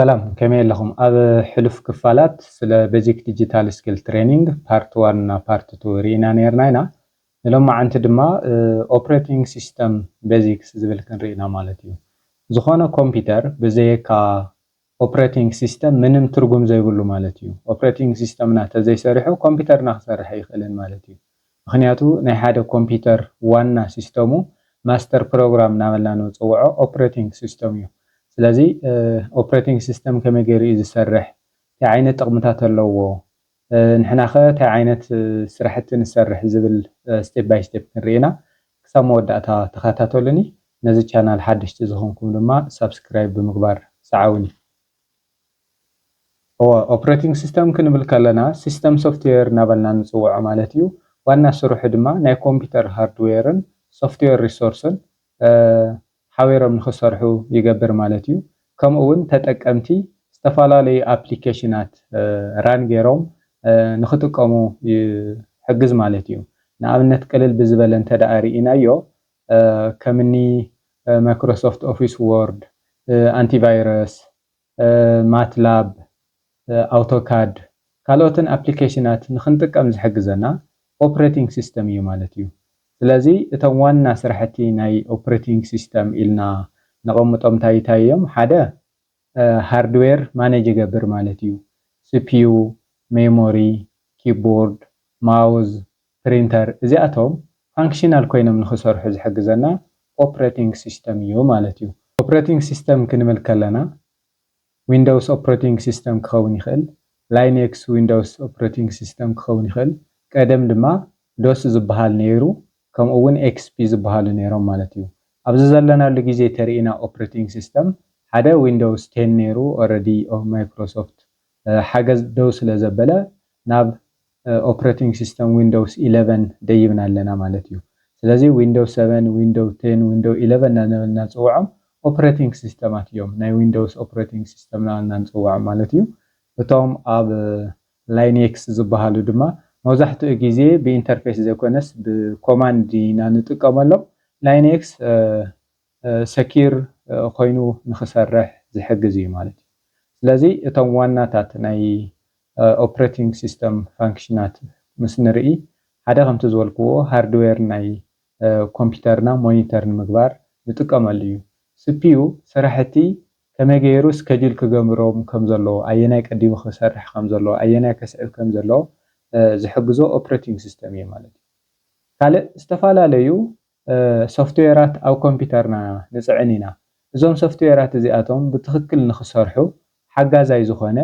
ሰላም ከመይ ኣለኹም ኣብ ሕሉፍ ክፋላት ስለ ቤዚክ ዲጂታል ስኪል ትሬኒንግ ፓርት 1 እና ፓርት 2 ሪኢና ነርና ኢና ንሎማዓንቲ ድማ ኦፕሬቲንግ ሲስተም ቤዚክስ ዝብል ክንሪኢና ማለት እዩ ዝኾነ ኮምፒውተር ብዘይካ ኦፕሬቲንግ ሲስተም ምንም ትርጉም ዘይብሉ ማለት እዩ ኦፕሬቲንግ ሲስተምና ተዘይሰሪሑ ኮምፒውተርና ክሰርሕ ይኽእልን ማለት እዩ ምክንያቱ ናይ ሓደ ኮምፒውተር ዋና ሲስተሙ ማስተር ፕሮግራም እናበልና ንፅውዖ ኦፕሬቲንግ ሲስተም እዩ ስለዚህ ኦፕሬቲንግ ሲስተም ከመይ ገይሩ እዩ ዝሰርሕ እንታይ ዓይነት ጥቕምታት ኣለዎ ንሕና ኸ እንታይ ዓይነት ስራሕቲ ንሰርሕ ዝብል ስቴፕ ባይ ስቴፕ ክንሪኢና ክሳብ መወዳእታ ተኸታተሉኒ ነዚ ቻናል ሓደሽቲ ዝኾንኩም ድማ ሰብስክራይብ ብምግባር ሰዓውኒ ኦፕሬቲንግ ሲስተም ክንብል ከለና ሲስተም ሶፍትዌር እናበልና ንፅውዖ ማለት እዩ ዋና ስርሑ ድማ ናይ ኮምፒውተር ሃርድዌርን ሶፍትዌር ሪሶርስን ሓቢሮም ንኽሰርሑ ይገብር ማለት እዩ ከምኡ እውን ተጠቀምቲ ዝተፈላለዩ ኣፕሊኬሽናት ራን ገይሮም ንኽጥቀሙ ይሕግዝ ማለት እዩ ንኣብነት ቅልል ብዝበለ እንተደኣ ሪኢናዮ ከምኒ ማይክሮሶፍት ኦፊስ ወርድ አንቲቫይረስ ማትላብ ኣውቶካድ ካልኦትን ኣፕሊኬሽናት ንኽንጥቀም ዝሕግዘና ኦፕሬቲንግ ሲስተም እዩ ማለት እዩ ስለዚ እቶም ዋና ስራሕቲ ናይ ኦፕሬቲንግ ሲስተም ኢልና ነቐምጦም እንታይ እዮም ሓደ ሃርድዌር ማኔጅ ይገብር ማለት እዩ ሲፒዩ ሜሞሪ ኪቦርድ ማውዝ ፕሪንተር እዚኣቶም ፋንክሽናል ኮይኖም ንኽሰርሑ ዝሕግዘና ኦፕሬቲንግ ሲስተም እዩ ማለት እዩ ኦፕሬቲንግ ሲስተም ክንብል ከለና ዊንዶውስ ኦፕሬቲንግ ሲስተም ክኸውን ይኽእል ላይኔክስ ዊንዶውስ ኦፕሬቲንግ ሲስተም ክኸውን ይኽእል ቀደም ድማ ዶስ ዝበሃል ነይሩ ከምኡ እውን ኤክስፒ ዝበሃሉ ነይሮም ማለት እዩ ኣብዚ ዘለናሉ ግዜ ተሪኢና ኦፕሬቲንግ ሲስተም ሓደ ዊንዶውስ 10 ነይሩ ኦልሬዲ ማይክሮሶፍት ሓገዝ ደው ስለ ዘበለ ናብ ኦፕሬቲንግ ሲስተም ዊንዶውስ 11 ደይብና ኣለና ማለት እዩ ስለዚ ዊንዶውስ 7 ዊንዶውስ 10 ዊንዶውስ 11 እናበልና ንፅውዖም ኦፕሬቲንግ ሲስተማት እዮም ናይ ዊንዶውስ ኦፕሬቲንግ ሲስተም እናበልና ንፅውዖም ማለት እዩ እቶም ኣብ ላይኔክስ ዝበሃሉ ድማ መብዛሕትኡ ግዜ ብኢንተርፌስ ዘይኮነስ ብኮማንድ ኢና ንጥቀመሎም ላይኔክስ ሰኪር ኮይኑ ንኽሰርሕ ዝሕግዝ እዩ ማለት እዩ ስለዚ እቶም ዋናታት ናይ ኦፕሬቲንግ ሲስተም ፋንክሽናት ምስ ንርኢ ሓደ ከምቲ ዝበልክዎ ሃርድዌር ናይ ኮምፒውተርና ሞኒተር ንምግባር ንጥቀመሉ እዩ ሲፒዩ ስራሕቲ ከመይ ገይሩ ስኬጁል ክገብሮም ከም ዘለዎ ኣየናይ ቀዲሙ ክሰርሕ ከም ዘለዎ ኣየናይ ከስዕብ ከም ዘለዎ ዝሕግዞ ኦፕሬቲንግ ሲስተም እዩ ማለት እዩ ካልእ ዝተፈላለዩ ሶፍትዌራት ኣብ ኮምፒውተርና ንፅዕን ኢና እዞም ሶፍትዌራት እዚኣቶም ብትክክል ንኽሰርሑ ሓጋዛይ ዝኾነ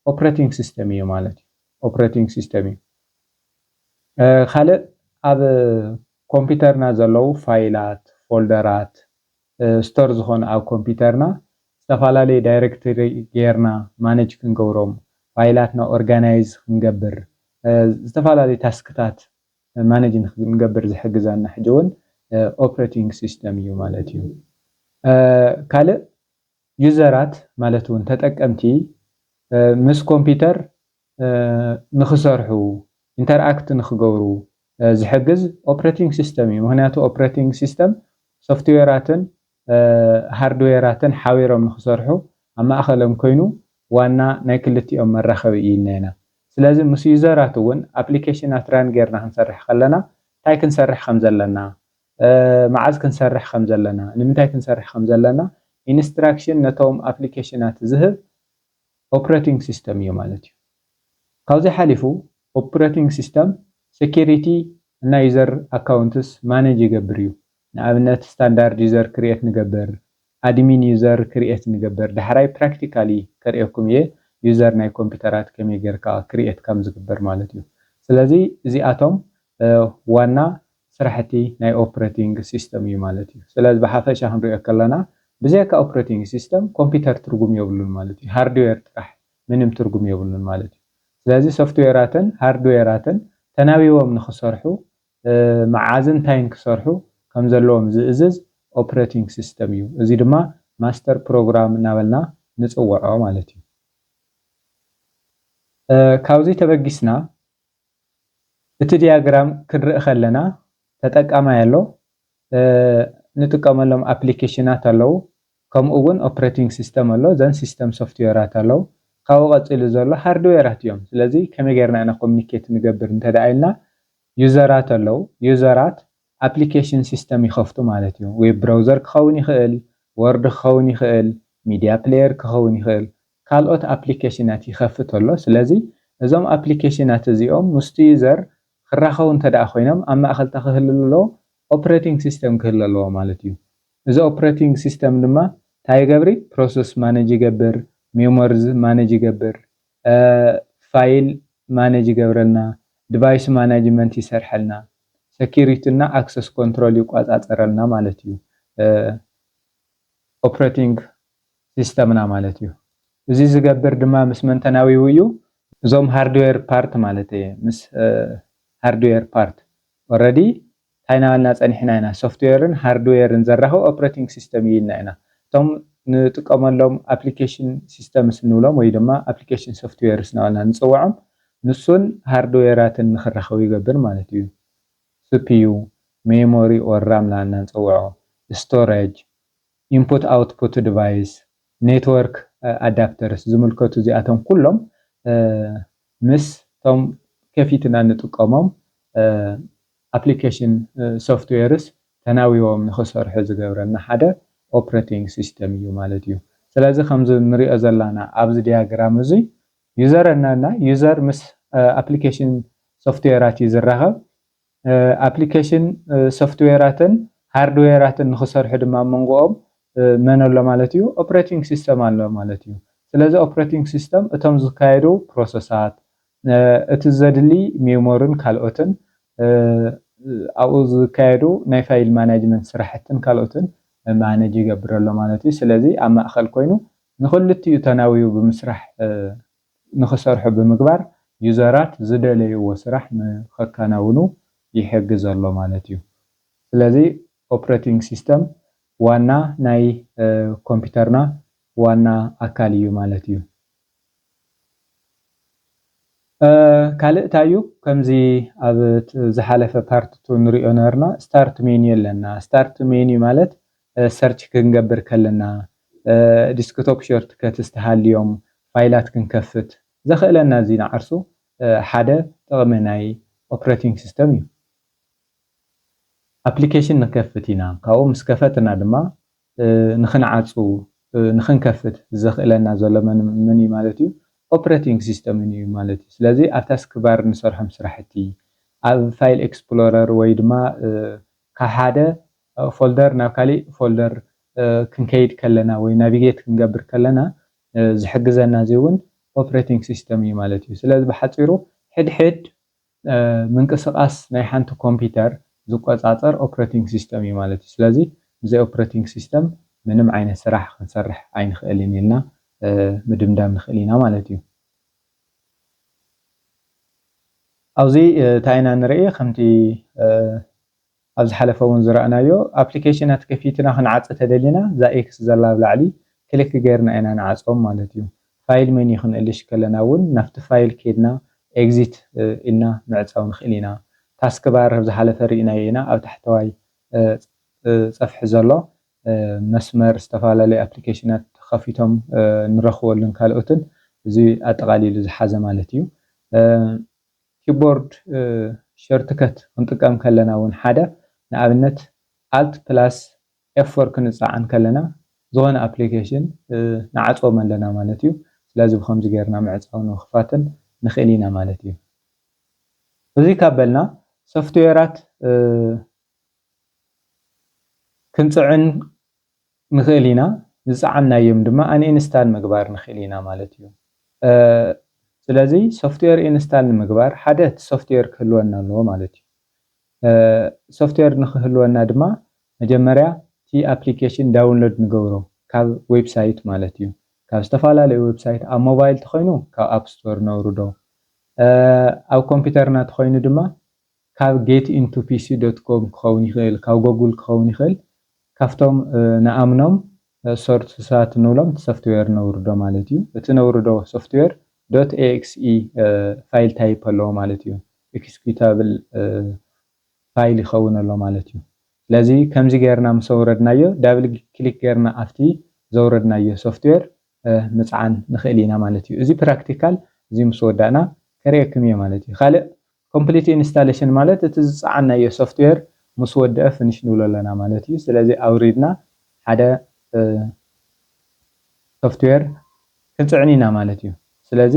ኦፕሬቲንግ ሲስተም እዩ ማለት እዩ ኦፕሬቲንግ ሲስተም እዩ ካልእ ኣብ ኮምፒውተርና ዘለው ፋይላት ፎልደራት ስቶር ዝኾኑ ኣብ ኮምፒውተርና ዝተፈላለዩ ዳይሬክተሪ ጌርና ማኔጅ ክንገብሮም ፋይላትና ኦርጋናይዝ ክንገብር ዝተፈላለዩ ታስክታት ማኔጅ ንገብር ዝሕግዘና ሕጂ እውን ኦፕሬቲንግ ሲስተም እዩ ማለት እዩ ካልእ ዩዘራት ማለት እውን ተጠቀምቲ ምስ ኮምፒውተር ንኽሰርሑ ኢንተርኣክት ንኽገብሩ ዝሕግዝ ኦፕሬቲንግ ሲስተም እዩ ምክንያቱ ኦፕሬቲንግ ሲስተም ሶፍትዌራትን ሃርድዌራትን ሓቢሮም ንኽሰርሑ ኣብ ማእኸሎም ኮይኑ ዋና ናይ ክልቲኦም መራኸቢ እዩ ኢልና ስለዚ ምስ ዩዘራት እውን ኣፕሊኬሽናት ራን ጌርና ክንሰርሕ ከለና እንታይ ክንሰርሕ ከም ዘለና መዓዝ ክንሰርሕ ከም ዘለና ንምንታይ ክንሰርሕ ከም ዘለና ኢንስትራክሽን ነቶም ኣፕሊኬሽናት ዝህብ ኦፕሬቲንግ ሲስተም እዩ ማለት እዩ ካብዚ ሓሊፉ ኦፕሬቲንግ ሲስተም ሴኪሪቲ እና ዩዘር ኣካውንትስ ማኔጅ ይገብር እዩ ንኣብነት ስታንዳርድ ዩዘር ክሪኤት ንገብር ኣድሚን ዩዘር ክሪኤት ንገብር ዳሕራይ ፕራክቲካሊ ከሪአኩም እየ ዩዘር ናይ ኮምፒውተራት ከመይ ጌርካ ክሪኤት ከም ዝግበር ማለት እዩ ስለዚ እዚኣቶም ዋና ስራሕቲ ናይ ኦፕሬቲንግ ሲስተም እዩ ማለት እዩ ስለዚ ብሓፈሻ ክንሪኦ ከለና ብዘይካ ኦፕሬቲንግ ሲስተም ኮምፒውተር ትርጉም የብሉን ማለት እዩ ሃርድዌር ጥራሕ ምንም ትርጉም የብሉን ማለት እዩ ስለዚ ሶፍትዌራትን ሃርድዌራትን ተናቢቦም ንኽሰርሑ መዓዝን እንታይን ክሰርሑ ከም ዘለዎም ዝእዝዝ ኦፕሬቲንግ ሲስተም እዩ እዚ ድማ ማስተር ፕሮግራም እናበልና ንፅውዖ ማለት እዩ ካብዚ ተበጊስና እቲ ዲያግራም ክንርኢ ከለና ተጠቃማይ ኣሎ ንጥቀመሎም ኣፕሊኬሽናት ኣለዉ ከምኡ እውን ኦፕሬቲንግ ሲስተም ኣሎ ዘን ሲስተም ሶፍትዌራት ኣለዉ ካብኡ ቀፂሉ ዘሎ ሃርድዌራት እዮም ስለዚ ከመይ ጌርና ኢና ኮሚኒኬት ንገብር እንተደኣይልና ዩዘራት ኣለዉ ዩዘራት አፕሊኬሽን ሲስተም ይኸፍቱ ማለት እዩ ዌብ ብራውዘር ክኸውን ይኽእል ወርድ ክኸውን ይኽእል ሚድያ ፕሌየር ክኸውን ይኽእል ካልኦት አፕሊኬሽናት ይኸፍት ኣሎ ስለዚ እዞም አፕሊኬሽናት እዚኦም ምስቲ ዩዘር ክራኸቡ እንተደኣ ኮይኖም ኣብ ማእኸል ክህሉ ኣለዎ ኦፕሬቲንግ ሲስተም ክህሉ ኣለዎ ማለት እዩ እዚ ኦፕሬቲንግ ሲስተም ድማ እንታይ ይገብር ፕሮሰስ ማኔጅ ይገብር ሜሞሪዝ ማኔጅ ይገብር ፋይል ማኔጅ ይገብረልና ዲቫይስ ማኔጅመንት ይሰርሐልና ሴኩሪቲ እና አክሰስ ኮንትሮል ይቆጻጸረልና ማለት እዩ ኦፕሬቲንግ ሲስተምና ማለት እዩ እዚ ዝገብር ድማ ምስ መን ተናዊው እዩ እዞም ሃርድዌር ፓርት ማለት እዩ ምስ ሃርድዌር ፓርት ኦሬዲ ታይናልና ጸኒሕና ኢና ሶፍትዌርን ሃርድዌርን ዘራኸው ኦፕሬቲንግ ሲስተም ይልና ኢና እቶም ንጥቀመሎም አፕሊኬሽን ሲስተምስ ንብሎም ወይ ድማ አፕሊኬሽን ሶፍትዌርስ ናልና ንጽውዖም ንሱን ሃርድዌራትን ንኽራኸቡ ይገብር ማለት እዩ CPU memory or RAM ላና ንጽውዖ storage input output device network adapters ዝምልከቱ እዚኣቶም ኩሎም ምስ ቶም ከፊትና ንጥቀሞም አፕሊኬሽን ሶፍትዌርስ ተናዊዎም ንኽሰርሑ ዝገብረና ሓደ ኦፕሬቲንግ ሲስተም እዩ ማለት እዩ ስለዚ ከምዚ ንሪኦ ዘለና ኣብዚ ዲያግራም እዚ ዩዘር እና ዩዘር ምስ አፕሊኬሽን ሶፍትዌራት ይዝራኸብ አፕሊኬሽን ሶፍትዌራትን ሃርድዌራትን ንኽሰርሑ ድማ መንጎኦም መን ኣሎ ማለት እዩ ኦፕሬቲንግ ሲስተም ኣሎ ማለት እዩ ስለዚ ኦፕሬቲንግ ሲስተም እቶም ዝካየዱ ፕሮሰሳት እቲ ዘድሊ ሜሞሪን ካልኦትን ኣብኡ ዝካየዱ ናይ ፋይል ማኔጅመንት ስራሕትን ካልኦትን ማኔጅ ይገብር ኣሎ ማለት እዩ ስለዚ ኣብ ማእኸል ኮይኑ ንኽልቲኡ ተናዊው ብምስራሕ ንኽሰርሑ ብምግባር ዩዘራት ዝደለይዎ ስራሕ ንኸከናውኑ ይሕግዝ ኣሎ ማለት እዩ ስለዚ ኦፕሬቲንግ ሲስተም ዋና ናይ ኮምፒውተርና ዋና አካል እዩ ማለት እዩ ካልእ ታዩ ከምዚ ኣብ ዝሓለፈ ፓርት ንሪኦ ነበርና ስታርት ሜኒ ኣለና ስታርት ሜኒ ማለት ሰርች ክንገብር ከለና ዲስክቶፕ ሾርትከትስ ተሃልዮም ፋይላት ክንከፍት ዘኽእለና እዚ ንዓርሱ ሓደ ጥቕሚ ናይ ኦፕሬቲንግ ሲስተም እዩ አፕሊኬሽን ንከፍት ኢና ካብኡ ምስ ከፈትና ድማ ንኽንዓፁ ንኽንከፍት ዘኽእለና ዘሎ ምን እዩ ማለት እዩ ኦፕሬቲንግ ሲስተም እዩ ማለት እዩ ስለዚ ኣብ ታስክ ባር ንሰርሖም ስራሕቲ ኣብ ፋይል ኤክስፕሎረር ወይ ድማ ካብ ሓደ ፎልደር ናብ ካሊእ ፎልደር ክንከይድ ከለና ወይ ናቪጌት ክንገብር ከለና ዝሕግዘና እዚ እውን ኦፕሬቲንግ ሲስተም እዩ ማለት እዩ ስለዚ ብሓፂሩ ሕድሕድ ምንቅስቓስ ናይ ሓንቲ ኮምፒውተር ዝቆጻጸር ኦፕሬቲንግ ሲስተም እዩ ማለት እዩ ስለዚ ብዘይ ኦፕሬቲንግ ሲስተም ምንም ዓይነት ስራሕ ክንሰርሕ ኣይንኽእልን ኢልና ምድምዳም ንኽእል ኢና ማለት እዩ ኣብዚ እንታይ ኢና ንርኢ ከምቲ ኣብ ዝሓለፈ እውን ዝረኣናዮ አፕሊኬሽናት ከፊትና ክንዓጽ ተደሊና እዛ ኤክስ ዘላ ኣብ ላዕሊ ክሊክ ጌርና ኢና ንዓጽኦም ማለት እዩ ፋይል ሜኒ ክንእልሽ ከለና እውን ናብቲ ፋይል ከይድና ኤግዚት ኢልና ምዕፃው ንኽእል ኢና ታስክ ባር ዝሓለፈ ርኢናዮ ኢና ኣብ ታሕተዋይ ፀፍሒ ዘሎ መስመር ዝተፈላለዩ አፕሊኬሽናት ከፊቶም ንረኽበሉን ካልኦትን እዚ ኣጠቃሊሉ ዝሓዘ ማለት እዩ ኪቦርድ ሾርትከት ክንጥቀም ከለና እውን ሓደ ንኣብነት አልት ፕላስ ኤፍ4 ክንፃዓን ከለና ዝኾነ አፕሊኬሽን ንዓፅዎም ኣለና ማለት እዩ ስለዚ ብከምዚ ጌርና ምዕፃውን ምኽፋትን ንኽእል ኢና ማለት እዩ እዚ ካበልና ሶፍትዌራት ክንፅዕን ንኽእል ኢና ዝፀዓናዮም ድማ አንኢንስታል ምግባር ንኽእል ኢና ማለት እዩ ስለዚ ሶፍትዌር ኢንስታል ንምግባር ሓደ ሶፍትዌር ክህልወና ኣለዎ ማለት እዩ ሶፍትዌር ንክህልወና ድማ መጀመርያ እቲ አፕሊኬሽን ዳውንሎድ ንገብሮ ካብ ዌብሳይት ማለት እዩ ካብ ዝተፈላለዩ ዌብሳይት ኣብ ሞባይል ተኾይኑ ካብ አፕ ስቶር ነውርዶ ኣብ ኮምፒውተርና ተኾይኑ ድማ ካብ getintopc.com ክኸውን ይኽእል ካብ ጎግል ክኸውን ይኽእል ካብቶም ንኣምኖም ሶርትሳት ንብሎም ሶፍትዌር ነውርዶ ማለት እዩ እቲ ነውርዶ ሶፍትዌር .exe ፋይል ታይፕ ኣለዎ ማለት እዩ ኤክስኪዩታብል ፋይል ይኸውን ኣሎ ማለት እዩ ስለዚ ከምዚ ጌርና ምስ ኣውረድናዮ ዳብል ክሊክ ጌርና ኣብቲ ዘውረድናዮ ሶፍትዌር ምጽዓን ንኽእል ኢና ማለት እዩ እዚ ፕራክቲካል እዚ ምስ ወዳእና ከሪአኩም እየ ማለት እዩ ካልእ ኮምፕሊት ኢንስታሌሽን ማለት እቲ ዝጽዓናዮ ሶፍትዌር ምስ ወድአ ፊኒሽ ንብሎ ኣለና ማለት እዩ ስለዚ ኣውሪድና ሓደ ሶፍትዌር ክንጽዕን ኢና ማለት እዩ ስለዚ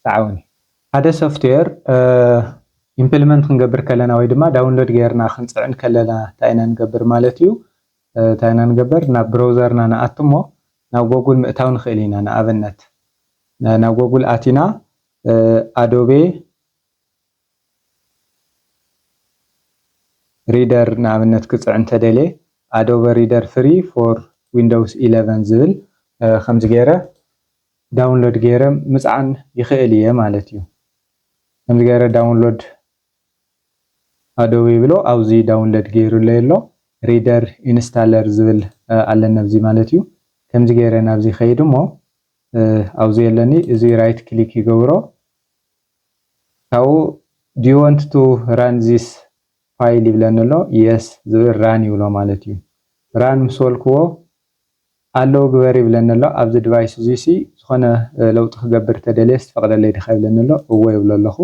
ተዓውኒ ሓደ ሶፍትዌር ኢምፕሊመንት ክንገብር ከለና ወይ ድማ ዳውንሎድ ጌርና ክንጽዕን ከለና እንታይ ኢና ንገብር ማለት እዩ እንታይ ኢና ንገብር ናብ ብራውዘርና ንኣትሞ ናብ ጎግል ምእታው ንኽእል ኢና ንኣብነት ናብ ጎግል ኣቲና አዶቤ ሪደር ንኣብነት ክጽዕን ተደልየ አዶቤ ሪደር ፍሪ ፎር ዊንዶውስ 11 ዝብል ከምዚ ገይረ ዳውንሎድ ገይረ ምጽዓን ይኽእል እየ ማለት እዩ ከምዚ ገይረ ዳውንሎድ አዶቤ ብሎ ኣብዚ ዳውንሎድ ገይሩለ ኣሎ ሪደር ኢንስታለር ዝብል ኣለና ኣብዚ ማለት እዩ ከምዚ ገይረ ናብዚ ኸይድሞ ኣብዚ የለኒ እዚ ራይት ክሊክ ይገብሮ ካው do you want to run this file ይብለና ኣሎ yes ዝብል ራን ይብሎ ማለት እዩ ራን ምስወልክዎ ኣለው ግበር ይብለና ኣሎ ኣብዚ ዲቫይስ እዚ ሲ ዝኾነ ለውጥ ክገብር ተደልየ ዝተፈቅደለይ ዲኻ ይብለና ኣሎ እወ ይብሎ ኣለኹ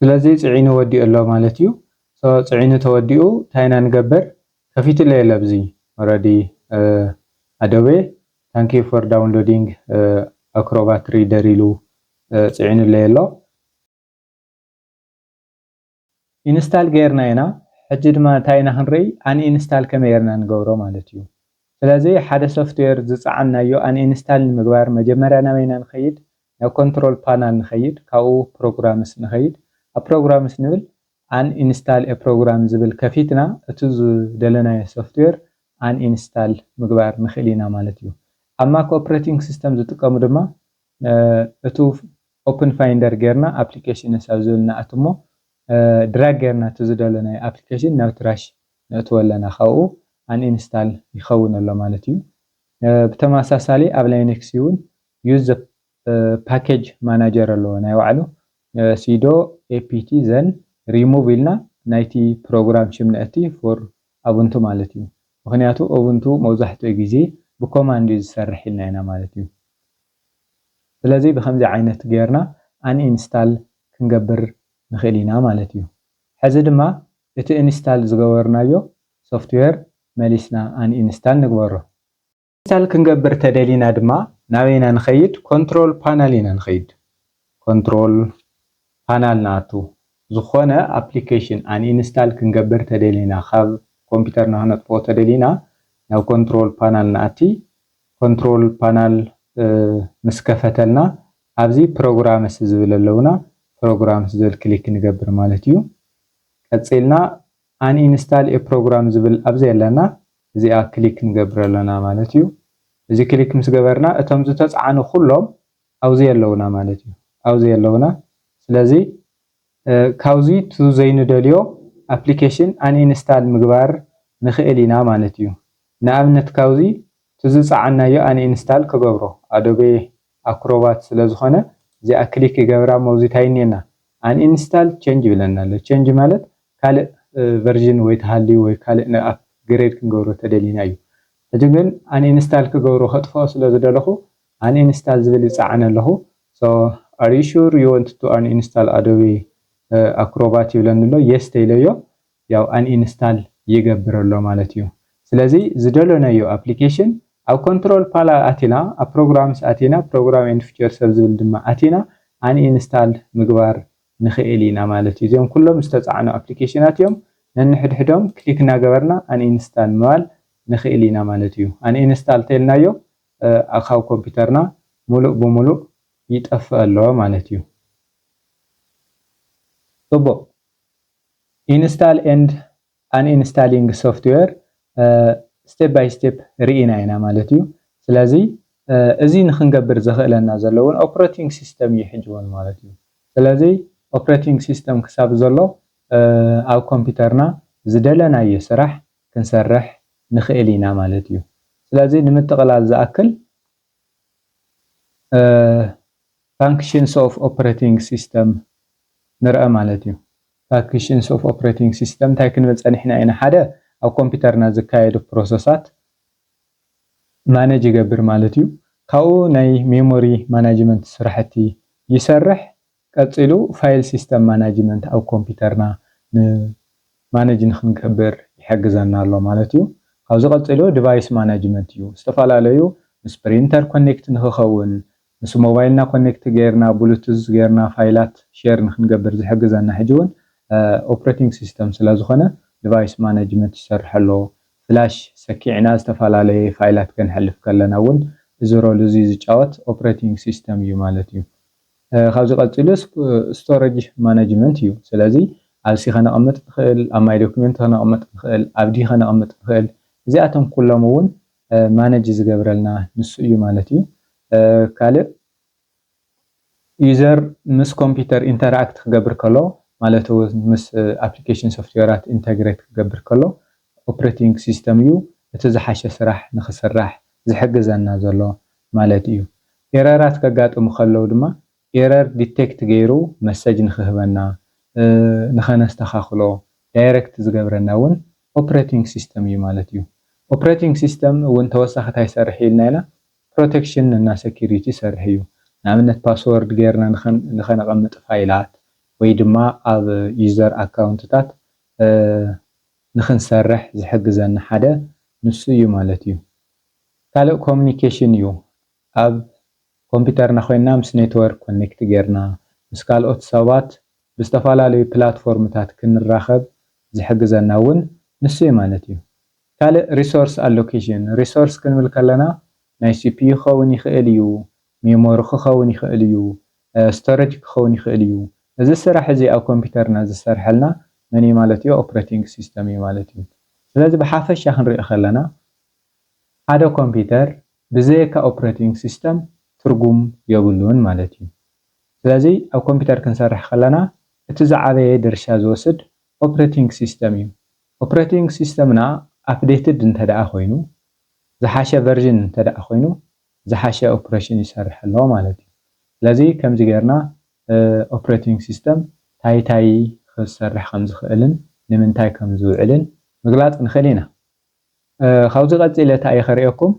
ስለዚ ጽዒኑ ወዲኡ ኣሎ ማለት እዩ ጽዒኑ ተወዲኡ ታይና ንገበር ከፊትለይ ኣሎ ኣብዚ already Adobe thank you for downloading Acrobat Reader ኢሉ ጽዒኑለይ ኣሎ ኢንስታል ገርና ኢና ሕጂ ድማ ታይና ክንርኢ ኣን ኢንስታል ከመይርና ንገብሮ ማለት እዩ ስለዚ ሓደ ሶፍትዌር ዝጽዓናዮ ኣን ኢንስታል ንምግባር መጀመርያ ናበይና ንኸይድ ናብ ኮንትሮል ፓናል ንኸይድ ካብኡ ፕሮግራምስ ንኸይድ ኣብ ፕሮግራምስ ንብል ኣን ኢንስታል ኤ ፕሮግራም ዝብል ከፊትና እቲ ዝደለናዮ ሶፍትዌር ኣን ኢንስታል ምግባር ንኽእል ኢና ማለት እዩ ኣብ ማክ ኦፕሬቲንግ ሲስተም ዝጥቀሙ ድማ እቱ ኦፕን ፋይንደር ገርና ኣፕሊኬሽንስ ኣብ ዝብል ንኣትሞ ድራግ ገርና እቲ ዝደለናዮ ኣፕሊኬሽን ናብ ትራሽ ነእትወለና ካብኡ ኣን ኢንስታል ይኸውን ኣሎ ማለት እዩ ብተመሳሳሊ ኣብ ላይነክስ እውን ዩዝ ዘ ፓኬጅ ማናጀር ኣለዎ ናይ ባዕሉ ሲዶ apt ዘን ሪሙቭ ኢልና ናይቲ ፕሮግራም ሽም ነእቲ ፎር ኡቡንቱ ማለት እዩ ምክንያቱ ኡቡንቱ መብዛሕትኡ ግዜ ብኮማንድ ዝሰርሕ ኢልና ኢና ማለት እዩ ስለዚ ብከምዚ ዓይነት ገርና ኣን ኢንስታል ክንገብር ንኽእል ኢና ማለት እዩ ሕዚ ድማ እቲ ኢንስታል ዝገበርናዮ ሶፍትዌር መሊስና ኣን ኢንስታል ንግበሮ ኢንስታል ክንገብር ተደሊና ድማ ናበይና ንኸይድ ኮንትሮል ፓናል ኢና ንኸይድ ኮንትሮል ፓናል ናቱ ዝኾነ ኣፕሊኬሽን ኣን ኢንስታል ክንገብር ተደሊና ካብ ኮምፒውተርና ክነጥፍኦ ተደሊና ናብ ኮንትሮል ፓናል ናኣቲ ኮንትሮል ፓናል ምስ ከፈተልና ኣብዚ ፕሮግራምስ ዝብል ኣለውና ፕሮግራምስ ዝብል ክሊክ ንገብር ማለት እዩ ቀፂልና ኣን ኢንስታል ኤ ፕሮግራም ዝብል ኣብዚ ኣለና እዚኣ ክሊክ ንገብር ኣለና ማለት እዩ እዚ ክሊክ ምስ ገበርና እቶም ዝተጻዕኑ ኩሎም ኣብዚ ኣለውና ማለት እዩ ኣብዚ ኣለውና ስለዚ ካውዚ ቱ ዘይንደልዮ ኣፕሊኬሽን ኣን ኢንስታል ምግባር ንኽእል ኢና ማለት እዩ ንኣብነት ካውዚ ትዝጻዓናዮ ኣን ኢንስታል ክገብሮ አዶቤ አክሮባት ስለዝኾነ እዚኣ ክሊክ ይገብራ መውዚታይኒና ኣን ኢንስታል ቼንጅ ይብለና ኣሎ ቼንጅ ማለት ካልእ ቨርዥን ወይ ተሃልዩ ወይ ካልእ ኣፕግሬድ ክንገብሮ ተደሊና እዩ ሕጂ ግን ኣን ኢንስታል ክገብሮ ከጥፍኦ ስለዝደለኹ ኣን ኢንስታል ዝብል ይጻዓን ኣለኹ ሶ are you sure you want to uninstall Adobe Acrobat ይብለና ኣሎ yes ተይለዮ ያው ኣን ኢንስታል ይገብር ኣሎ ማለት እዩ ስለዚ ዝደለናዮ ኣፕሊኬሽን ኣብ ኮንትሮል ፓናል ኣቲና ኣብ ፕሮግራምስ ኣቲና ፕሮግራም ኤንድ ፊቸርስ ዝብል ድማ ኣቲና ኣን ኢንስታል ምግባር ንኽእል ኢና ማለት እዩ እዚኦም ኩሎም ዝተጻዕኑ ኣፕሊኬሽናት እዮም ነንሕድሕዶም ክሊክ እናገበርና ኣን ኢንስታል ምባል ንኽእል ኢና ማለት እዩ ኣን ኢንስታል ተልናዮ ኣብ ኮምፒውተርና ሙሉእ ብሙሉእ ይጠፍእ ኣሎ ማለት እዩ ጽቡቕ ኢንስታል ኤንድ አንኢንስታሊንግ ሶፍትዌር ስቴፕ ባይ ስቴፕ ርኢና ኢና ማለት እዩ ስለዚ እዚ ንክንገብር ዘኽእለና ዘለውን ኦፕሬቲንግ ሲስተም ይሕጅውን ማለት እዩ ስለዚ ኦፕሬቲንግ ሲስተም ክሳብ ዘሎ ኣብ ኮምፒውተርና ዝደለናዮ ስራሕ ክንሰርሕ ንኽእል ኢና ማለት እዩ ስለዚ ንምጥቕላል ዝኣክል functions of operating system ንርአ ማለት እዩ functions of operating system እንታይ ክንብል ጸኒሕና ኢና ሓደ ኣብ ኮምፒውተርና ዝካየዱ ፕሮሰሳት ማኔጅ ይገብር ማለት እዩ ካብኡ ናይ ሜሞሪ ማናጅመንት ስራሕቲ ይሰርሕ ቀፂሉ ፋይል ሲስተም ማናጅመንት ኣብ ኮምፒውተርና ማኔጅ ንክንገብር ይሕግዘና ኣሎ ማለት እዩ ካብዚ ቀፂሉ ዲቫይስ ማናጅመንት እዩ ዝተፈላለዩ ምስ ፕሪንተር ኮኔክት ንክኸውን ምስ ሞባይልና ኮኔክት ጌርና ብሉቱዝ ጌርና ፋይላት ሼር ንክንገብር ዝሕግዘና ሕጂ እውን ኦፕሬቲንግ ሲስተም ስለዝኾነ ዲቫይስ ማናጅመንት ይሰርሕ ኣሎ ፍላሽ ሰኪዕና ዝተፈላለዩ ፋይላት ክንሕልፍ ከለና እውን እዚ ሮል እዚ ዝጫወት ኦፕሬቲንግ ሲስተም እዩ ማለት እዩ ካብዚ ቀፂሉ ስቶሬጅ ማናጅመንት እዩ ስለዚ ኣብ ሲ ከነቐምጥ ንኽእል ኣብ ማይ ዶክመንት ከነቐምጥ ንኽእል ኣብ ዲ ከነቐምጥ ንኽእል እዚኣቶም ኩሎም እውን ማኔጅ ዝገብረልና ንሱ እዩ ማለት እዩ ካልእ ዩዘር ምስ ኮምፒውተር ኢንተራክት ክገብር ከሎ ማለት እውን ምስ ኣፕሊኬሽን ሶፍትዌራት ኢንተግሬት ክገብር ከሎ ኦፕሬቲንግ ሲስተም እዩ እቲ ዝሓሸ ስራሕ ንክስራሕ ዝሕግዘና ዘሎ ማለት እዩ ኤረራት ከጋጥሙ ከለው ድማ ኤረር ዲቴክት ገይሩ መሰጅ ንክህበና ንኸነስተኻኽሎ ዳይሬክት ዝገብረና እውን ኦፕሬቲንግ ሲስተም እዩ ማለት እዩ ኦፕሬቲንግ ሲስተም እውን ተወሳኺ እንታይ ይሰርሕ ኢልና ኢና ፕሮቴክሽን እና ሴኪሪቲ ይሰርሕ እዩ ንኣብነት ፓስወርድ ጌርና ንኸነቐምጥ ፋይላት ወይ ድማ ኣብ ዩዘር ኣካውንትታት ንክንሰርሕ ዝሕግዘና ሓደ ንሱ እዩ ማለት እዩ ካልእ ኮሙኒኬሽን እዩ ኣብ ኮምፒውተርና ኮይና ምስ ኔትወርክ ኮኔክት ጌርና ምስ ካልኦት ሰባት ብዝተፈላለዩ ፕላትፎርምታት ክንራኸብ ዝሕግዘና እውን ንሱ እዩ ማለት እዩ ካልእ ሪሶርስ ኣሎኬሽን ሪሶርስ ክንብል ከለና ናይ ሲፒዩ ክኸውን ይኽእል እዩ ሜሞሪ ክኸውን ይኽእል እዩ ስቶሬጅ ክኸውን ይኽእል እዩ እዚ ስራሕ እዚ ኣብ ኮምፒውተርና ዝሰርሐልና መን እዩ ማለት እዩ ኦፕሬቲንግ ሲስተም እዩ ማለት እዩ ስለዚ ብሓፈሻ ክንሪኦ ከለና ሓደ ኮምፒውተር ብዘይካ ኦፕሬቲንግ ሲስተም ትርጉም የብሉን ማለት እዩ ስለዚ ኣብ ኮምፒውተር ክንሰርሕ ከለና እቲ ዝዓበየ ድርሻ ዝወስድ ኦፕሬቲንግ ሲስተም እዩ ኦፕሬቲንግ ሲስተምና ኣፕዴትድ እንተደኣ ኮይኑ ዝሓሸ ቨርዥን እንተደኣ ኮይኑ ዝሓሸ ኦፕሬሽን ይሰርሕ ኣለዎ ማለት እዩ ስለዚ ከምዚ ጌርና ኦፕሬቲንግ ሲስተም ታይታይ ክሰርሕ ከም ዝኽእልን ንምንታይ ከም ዝውዕልን ምግላፅ ንኽእል ኢና ካብዚ ቀፂለ እንታይ ክሪአኩም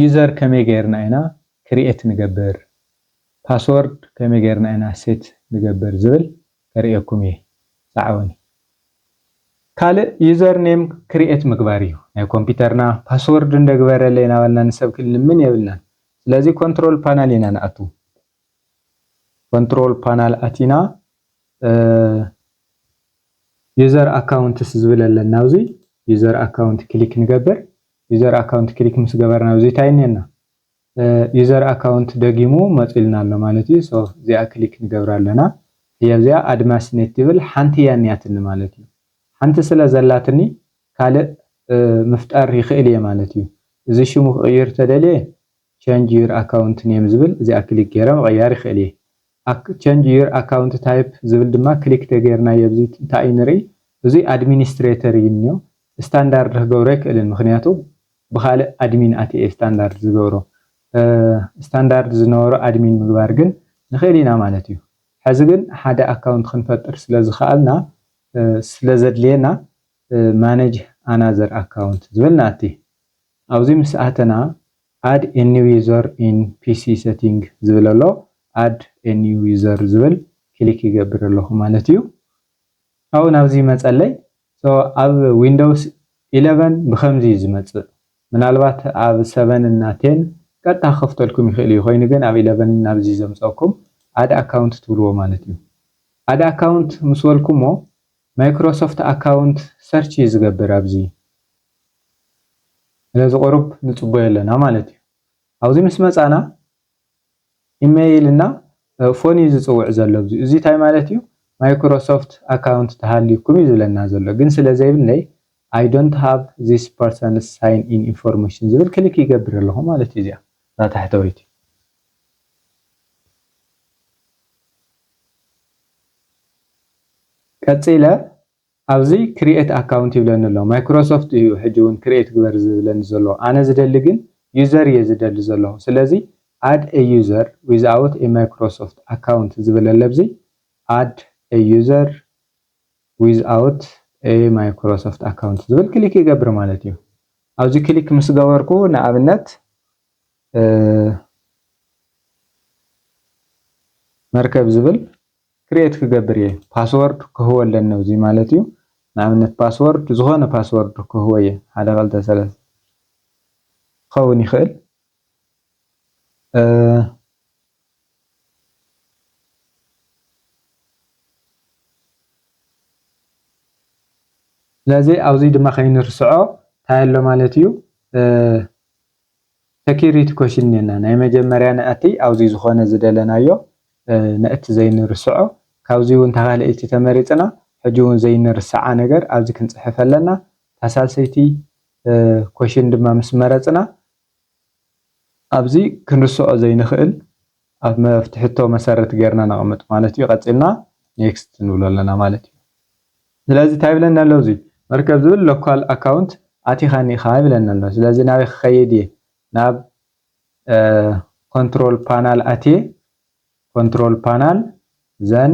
ዩዘር ከመይ ጌርና ኢና ክሪኤት ንገብር ፓስወርድ ከመይ ጌርና ኢና ሴት ንገብር ዝብል ከሪአኩም እየ ፃዕወኒ ካልእ ዩዘር ኔም ክሪኤት ምግባር እዩ ናይ ኮምፒውተርና ፓስወርድ እንደግበረለ ይናበልና ንሰብ ክልምን የብልናን ስለዚ ኮንትሮል ፓናል ኢና ንኣቱ ኮንትሮል ፓናል ኣቲና ዩዘር ኣካውንትስ ዝብል ኣለና ኣብዚ ዩዘር ኣካውንት ክሊክ ንገብር ዩዘር ኣካውንት ክሊክ ምስ ገበርና ኣብዚ እንታይ እኒአና ዩዘር ኣካውንት ደጊሙ መፂልና ኣሎ ማለት እዩ እዚኣ ክሊክ ንገብር ኣለና እዚኣ ኣድማስ ኔት ትብል ሓንቲ እያ እኒኣትኒ ማለት እዩ ሓንቲ ስለ ዘላትኒ ካልእ ምፍጣር ይኽእል እየ ማለት እዩ እዚ ሽሙ ክቕይር ተደልየ ቼንጅ ዩር ኣካውንት ኔም ዝብል እዚኣ ክሊክ ገይረ ምቕያር ይኽእል እየ ቼንጅ ዩር ኣካውንት ታይፕ ዝብል ድማ ክሊክ ተገይርናዮ ኣብዚ እንታይ ንርኢ እዚ ኣድሚኒስትሬተር እዩ እኒኦ ስታንዳርድ ክገብሮ ይክእልን ምክንያቱ ብካልእ ኣድሚን ኣትየ ስታንዳርድ ዝገብሮ ስታንዳርድ ዝነበሮ ኣድሚን ምግባር ግን ንኽእል ኢና ማለት እዩ ሕዚ ግን ሓደ ኣካውንት ክንፈጥር ስለዝኽኣልና ስለዘድልየና ማኔጅ ኣናዘር ኣካውንት ዝብል ንኣቲ ኣብዚ ምስ ኣተና ኣድ ኤ ኒው ዩዘር ኢን ፒሲ ሴቲንግ ዝብል ኣሎ ኣድ ኤ ኒው ዩዘር ዝብል ክሊክ ይገብር ኣለኹ ማለት እዩ ኣብኡ ናብዚ መፀለይ ኣብ ዊንዶውስ 11 ብከምዚ ዝመፅእ ምናልባት ኣብ 7 እና 10 ቀጥታ ክፍተልኩም ይኽእል እዩ ኮይኑ ግን ኣብ 11 ናብዚ ዘምፀኩም ኣድ ኣካውንት ትብልዎ ማለት እዩ ኣድ ኣካውንት ምስ በልኩሞ ማይክሮሶፍት ኣካውንት ሰርች ዝገብር ኣብዚ ስለዚ ቁሩብ ንፅበዮ ኣለና ማለት እዩ ኣብዚ ምስ መፃና ኢሜይል እና ፎን እዩ ዝፅውዕ ዘሎ እዚ እንታይ ማለት እዩ ማይክሮሶፍት ኣካውንት ተሃልይኩም እዩ ዝብለና ዘሎ ግን ስለዘይብለይ I don't have this person's sign in information ዝብል ክሊክ ይገብር ኣለኹ ማለት እዩ እዚኣ ታሕተወይቲ ቀፂለ ኣብዚ ክሪኤት ኣካውንት ይብለኒ ኣሎ ማይክሮሶፍት እዩ ሕጂ እውን ክሪኤት ግበር ዝብለኒ ዘሎ ኣነ ዝደሊ ግን ዩዘር እየ ዝደሊ ዘለኹ ስለዚ add a user without a Microsoft account ዝብል ኣሎ ኣብዚ add a user without ማይክሮሶፍት አካውንት ዝብል ክሊክ ይገብር ማለት እዩ ኣብዚ ክሊክ ምስ ገበርኩ ንኣብነት መርከብ ዝብል ክሬት ክገብር እየ ፓስወርድ ክህቦ ኣለኒ እዚ ማለት እዩ ንኣብነት ፓስወርድ ዝኾነ ፓስወርድ ክህቦ እየ 1 2 3 ክኸውን ይኽእል ስለዚ ኣብዚ ድማ ከይንርስዖ እንታይ ኣሎ ማለት እዩ ሴኪሪቲ ኮሽን ነና ናይ መጀመርያ ነኣቲ ኣብዚ ዝኾነ ዝደለናዮ ነእቲ ዘይንርስዖ ካብዚ እውን ተኻልእቲ ተመሪፅና ሕጂ እውን ዘይንርስዓ ነገር ኣብዚ ክንፅሕፍ ኣለና ተሳሰይቲ ኮሽን ድማ ምስ መረፅና ኣብዚ ክንርስዖ ዘይንኽእል ኣብ መፍትሕቶ መሰረት ጌርና ነቕምጥ ማለት እዩ ቀፂልና ኔክስት ንብሎ ኣለና ማለት እዩ ስለዚ እንታይ ብለና ኣሎ እዚ መርከብ ዝብል ሎካል አካውንት ኣቲኻኒ ኢኻ ይብለና ኣሎ ስለዚ ናበይ ክኸይድ እየ ናብ ኮንትሮል ፓናል ኣትየ ኮንትሮል ፓናል ዘን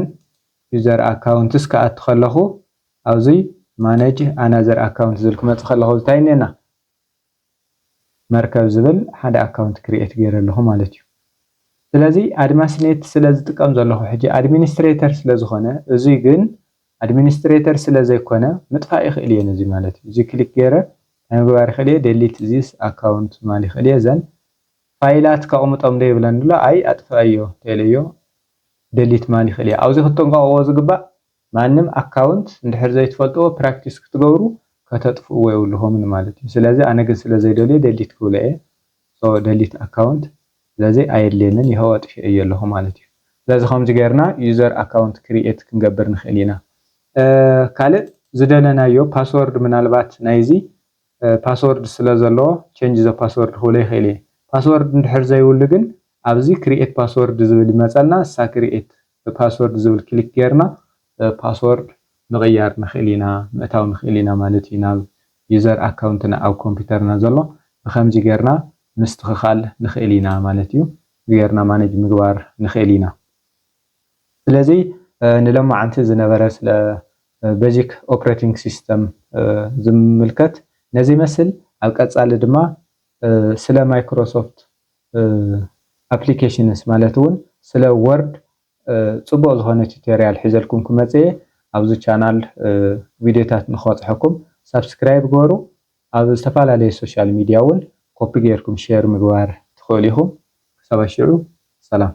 ዩዘር ኣካውንትስ ክኣቱ ከለኹ ኣብዚ ማኔጅ ኣናዘር ኣካውንት ዝብል ክመፅእ ከለኹ እንታይ እኒአና መርከብ ዝብል ሓደ ኣካውንት ክሪኤት ገይረ ኣለኹ ማለት እዩ ስለዚ ኣድማስኔት ስለ ዝጥቀም ዘለኹ ሕጂ ኣድሚኒስትሬተር ስለ ዝኾነ እዙይ ግን ኣድሚኒስትሬተር ስለ ዘይኮነ ምጥፋእ ይኽእል እየ ነዚ ማለት እዩ እዚ ክሊክ ገይረ ናይ ምግባር ይኽእል እየ ዴሊት ዚስ ኣካውንት ማል ይኽእል እየ ዘን ፋይላት ከቕምጦም ዶ ይብለኒ ኣሎ ኣይ ኣጥፍአዮ ተለዮ ዴሊት ማል ይኽእል እየ ኣብዚ ክትጠንቀቕዎ ዝግባእ ማንም ኣካውንት እንድሕር ዘይትፈልጥዎ ፕራክቲስ ክትገብሩ ከተጥፍእዎ የብልኹምን ማለት እዩ ስለዚ ኣነ ግን ስለ ዘይደልዮ ዴሊት ክብሎ እየ ሶ ዴሊት ኣካውንት ስለዚ ኣየድልየንን ይኸው ኣጥፊአ እየ ኣለኹ ማለት እዩ ስለዚ ከምዚ ጌርና ዩዘር ኣካውንት ክሪኤት ክንገብር ንኽእል ኢና ካልእ ዝደለናዮ ፓስወርድ ምናልባት ናይዚ ፓስወርድ ስለ ዘለዎ ቼንጅ ዘ ፓስወርድ ክብሎ ይኽእል እየ ፓስወርድ እንድሕር ዘይብሉ ግን ኣብዚ ክሪኤት ፓስወርድ ዝብል ይመፀልና እሳ ክሪኤት ፓስወርድ ዝብል ክሊክ ጌርና ፓስወርድ ምቕያር ንኽእል ኢና ምእታው ንኽእል ኢና ማለት እዩ ናብ ዩዘር ኣካውንትና ኣብ ኮምፒውተርና ዘሎ ብከምዚ ጌርና ምስትኽኻል ንኽእል ኢና ማለት እዩ ጌርና ማኔጅ ምግባር ንኽእል ኢና ስለዚ ንሎማዓንቲ ዝነበረ ስለ ቤዚክ ኦፕሬቲንግ ሲስተም ዝምልከት ነዚ ይመስል ኣብ ቀፃሊ ድማ ስለ ማይክሮሶፍት ኣፕሊኬሽንስ ማለት እውን ስለ ወርድ ጽቡቕ ዝኾነ ቱቶሪያል ሒዘልኩም ክመፅእ ኣብዚ ቻናል ቪድዮታት ንኽበፅሐኩም ሰብስክራይብ ግበሩ ኣብ ዝተፈላለዩ ሶሻል ሚድያ እውን ኮፒ ጌርኩም ሼር ምግባር ትኽእሉ ኢኹም ክሳብ ኣሽዑ ሰላም